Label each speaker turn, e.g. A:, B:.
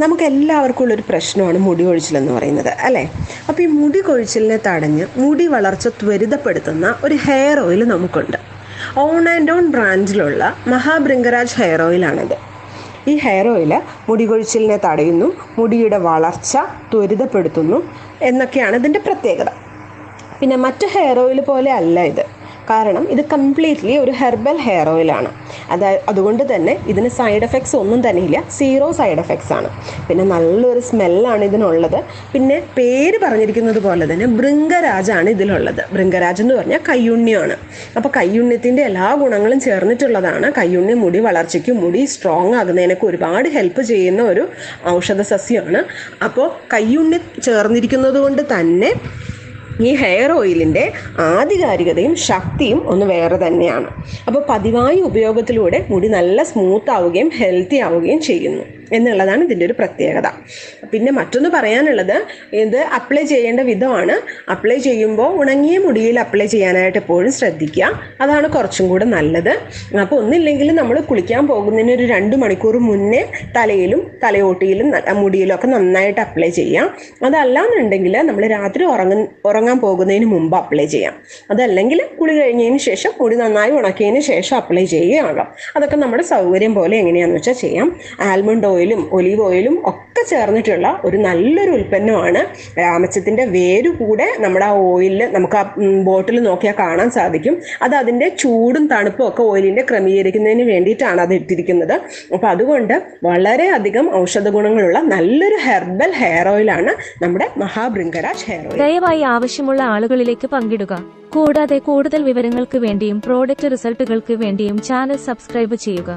A: നമുക്ക് എല്ലാവർക്കും ഉള്ളൊരു പ്രശ്നമാണ് മുടി കൊഴിച്ചിലെന്ന് പറയുന്നത് അല്ലേ. അപ്പോൾ ഈ മുടി കൊഴിച്ചിലിനെ തടഞ്ഞ് മുടി വളർച്ച ത്വരിതപ്പെടുത്തുന്ന ഒരു ഹെയർ ഓയിൽ നമുക്കുണ്ട്. ഓൺ ആൻഡ് ഓൺ ബ്രാൻഡിലുള്ള മഹാഭൃംഗരാജ് ഹെയർ ഓയിലാണിത്. ഈ ഹെയർ ഓയിൽ മുടി കൊഴിച്ചിലിനെ തടയുന്നു, മുടിയുടെ വളർച്ച ത്വരിതപ്പെടുത്തുന്നു എന്നൊക്കെയാണ് ഇതിൻ്റെ പ്രത്യേകത. പിന്നെ മറ്റ് ഹെയർ ഓയിൽ പോലെ അല്ല ഇത്. കാരണം ഇത് കംപ്ലീറ്റ്ലി ഒരു ഹെർബൽ ഹെയർ ഓയിലാണ്. അതുകൊണ്ട് തന്നെ ഇതിന് സൈഡ് എഫക്ട്സ് ഒന്നും തന്നെ ഇല്ല, 0 സൈഡ് എഫക്ട്സ് ആണ്. പിന്നെ നല്ലൊരു സ്മെല്ലാണ് ഇതിനുള്ളത്. പിന്നെ പേര് പറഞ്ഞിരിക്കുന്നത് പോലെ തന്നെ ഭൃംഗരാജാണ് ഇതിലുള്ളത്. ഭൃംഗരാജ് എന്ന് പറഞ്ഞാൽ കയ്യുണ്ണിയാണ്. അപ്പോൾ കയ്യുണ്യത്തിൻ്റെ എല്ലാ ഗുണങ്ങളും ചേർന്നിട്ടുള്ളതാണ്. കയ്യുണ്ണി മുടി വളർച്ചയ്ക്കും മുടി സ്ട്രോങ് ആകുന്നതിനൊക്കെ ഒരുപാട് ഹെൽപ്പ് ചെയ്യുന്ന ഒരു ഔഷധ സസ്യമാണ്. അപ്പോൾ കയ്യുണ്ണി ചേർന്നിരിക്കുന്നത് കൊണ്ട് തന്നെ ഈ ഹെയർ ഓയിലിൻ്റെ ആധികാരികതയും ശക്തിയും ഒന്ന് വേറെ തന്നെയാണ്. അപ്പോൾ പതിവായി ഉപയോഗത്തിലൂടെ മുടി നല്ല സ്മൂത്ത് ആവുകയും ഹെൽത്തി ആവുകയും ചെയ്യുന്നു എന്നുള്ളതാണ് ഇതിൻ്റെ ഒരു പ്രത്യേകത. പിന്നെ മറ്റൊന്ന് പറയാനുള്ളത്, ഇത് അപ്ലൈ ചെയ്യേണ്ട വിധമാണ്. അപ്ലൈ ചെയ്യുമ്പോൾ ഉണങ്ങിയ മുടിയിൽ അപ്ലൈ ചെയ്യാനായിട്ട് എപ്പോഴും ശ്രദ്ധിക്കുക. അതാണ് കുറച്ചും കൂടെ നല്ലത്. അപ്പോൾ ഒന്നില്ലെങ്കിൽ നമ്മൾ കുളിക്കാൻ പോകുന്നതിന് ഒരു 2 മണിക്കൂർ മുന്നേ തലയിലും തലയോട്ടിയിലും മുടിയിലും ഒക്കെ നന്നായിട്ട് അപ്ലൈ ചെയ്യാം. അതല്ലാന്നുണ്ടെങ്കിൽ നമ്മൾ രാത്രി ഉറങ്ങാൻ പോകുന്നതിന് മുമ്പ് അപ്ലൈ ചെയ്യാം. അതല്ലെങ്കിൽ കുളി കഴിഞ്ഞതിന് ശേഷം മുടി നന്നായി ഉണക്കിയതിന് ശേഷം അപ്ലൈ ചെയ്യുകയാകാം. അതൊക്കെ നമ്മുടെ സൗകര്യം പോലെ എങ്ങനെയാണെന്ന് വെച്ചാൽ ചെയ്യാം. ആൽമണ്ട് ഓയിലും ഒലീവ് ഓയിലും ഒക്കെ ചേർന്നിട്ടുള്ള ഒരു നല്ലൊരു ഉൽപ്പന്നമാണ്. രാമച്ചത്തിൻ്റെ വേര് കൂടെ നമ്മുടെ ആ ഓയിലിൽ നമുക്ക് ആ ബോട്ടിൽ നോക്കിയാൽ കാണാൻ സാധിക്കും. അത് അതിൻ്റെ ചൂടും തണുപ്പും ഒക്കെ ഓയിലിൻ്റെ ക്രമീകരിക്കുന്നതിന് വേണ്ടിയിട്ടാണ് അത് ഇട്ടിരിക്കുന്നത്. അപ്പോൾ അതുകൊണ്ട് വളരെയധികം ഔഷധ ഗുണങ്ങളുള്ള നല്ലൊരു ഹെർബൽ ഹെയർ ഓയിലാണ് നമ്മുടെ മഹാഭൃംഗരാജ് ഹെയർ ഓയിൽ.
B: ദയവായി ആവശ്യമുള്ള ആളുകളിലേക്ക് പങ്കിടുക. കൂടാതെ കൂടുതൽ വിവരങ്ങൾക്ക് വേണ്ടിയും പ്രോഡക്റ്റ് റിസൾട്ടുകൾക്ക് വേണ്ടിയും ചാനൽ സബ്സ്ക്രൈബ് ചെയ്യുക.